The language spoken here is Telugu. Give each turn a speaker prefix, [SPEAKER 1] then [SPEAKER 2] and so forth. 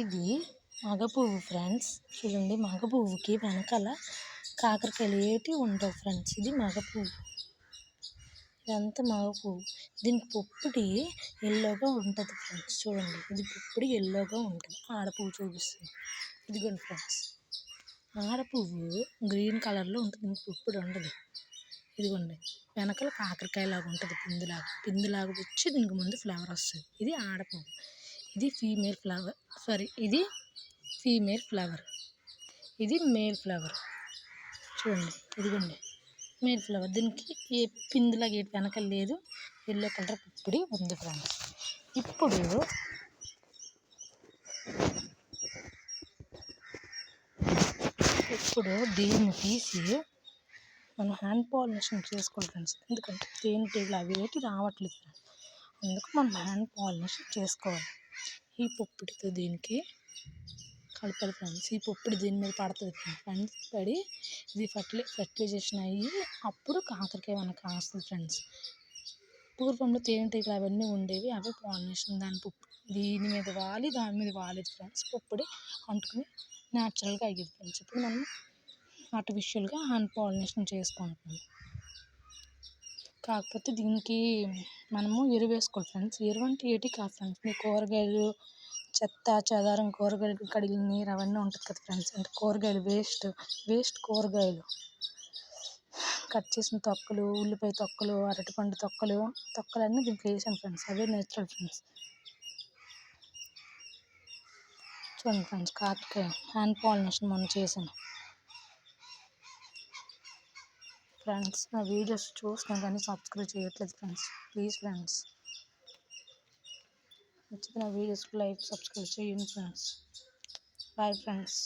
[SPEAKER 1] ఇది మగ పువ్వు ఫ్రెండ్స్. చూడండి, మగ పువ్వుకి వెనకాల కాకరకాయలు ఏటి ఉండవు ఫ్రెండ్స్. ఇది మగ పువ్వు, ఇదంతా మగ పువ్వు. దీనికి పుప్పొడి ఎల్లోగా ఉంటుంది ఫ్రెండ్స్. చూడండి, ఇది పుప్పొడి ఎల్లోగా ఉంటుంది. ఆడపువ్వు చూపిస్తుంది. ఇదిగోండి ఫ్రెండ్స్, ఆడపువ్వు గ్రీన్ కలర్లో ఉంటుంది, దీనికి పుప్పొడి ఉండదు. ఇదిగోండి, వెనకాల కాకరకాయలాగా ఉంటుంది, పిందులాగా వచ్చి దీనికి ముందు ఫ్లవర్ వస్తుంది. ఇది ఆడపువ్వు. ఇది ఫీమేల్ ఫ్లవర్, ఇది ఫీమేల్ ఫ్లవర్, ఇది మేల్ ఫ్లవర్. చూడండి, ఇదిగోండి మేల్ ఫ్లవర్. దీనికి ఏ పిందులాగా ఏటి వెనకాల లేదు, ఎల్లో కలర్ పుప్పొడి ఉంది ఫ్రెండ్స్. ఇప్పుడు దీన్ని తీసి మనం హ్యాండ్ పాలినేషన్ చేసుకోవాలి ఫ్రెండ్స్. ఎందుకంటే తేనెటీగలు అవి ఏటి రావట్లేదు ఫ్రెండ్స్, అందుకు మనం హ్యాండ్ పాలినేషన్ చేసుకోవాలి. ఈ పుప్పొడితో దీనికి కలపాలి ఫ్రెండ్స్. ఈ పుప్పొడి దీని మీద పడుతుంది ఫ్రెండ్స్. పడి ఇది ఫర్టిలైజేషన్ అయ్యి అప్పుడు కాకరకాయ మనకు కాస్తుంది ఫ్రెండ్స్. పూర్వంలో తేనెటీగలు అవన్నీ ఉండేవి, అవే పాలినేషన్. దీని మీద వాలి దాని మీద వాలేదు ఫ్రెండ్స్. పుప్పొడి అంటుకుని న్యాచురల్గా అయ్యేది ఫ్రెండ్స్. ఇప్పుడు మనం ఆర్టిఫిషియల్గా హ్యాండ్ పాలినేషన్ చేసుకుంటున్నాం. కాకపోతే దీనికి మనము ఎరువు వేసుకోవాలి ఫ్రెండ్స్. ఎరువు అంటే ఏటి కాదు ఫ్రెండ్స్, మీ కూరగాయలు చెత్త చెదారం, కూరగాయలు కడిగిన నీరు అవన్నీ ఉంటుంది కదా ఫ్రెండ్స్. అంటే కూరగాయలు వేస్ట్ కూరగాయలు కట్ చేసిన తొక్కలు, ఉల్లిపాయ తొక్కలు, అరటిపండు తొక్కలన్నీ దీంట్లో వేసాను ఫ్రెండ్స్. అవే నేచురల్ ఫ్రెండ్స్. చూడండి ఫ్రెండ్స్, కాకరకాయ హ్యాండ్ పాలినేషన్ మనం చేసాను ఫ్రెండ్స్. నా వీడియోస్ చూస్తున్నాను కానీ సబ్స్క్రైబ్ చేయట్లేదు ఫ్రెండ్స్. ప్లీజ్ ఫ్రెండ్స్, నచ్చితే నా వీడియోస్కి లైక్ సబ్స్క్రైబ్ చేయండి ఫ్రెండ్స్. Bye friends.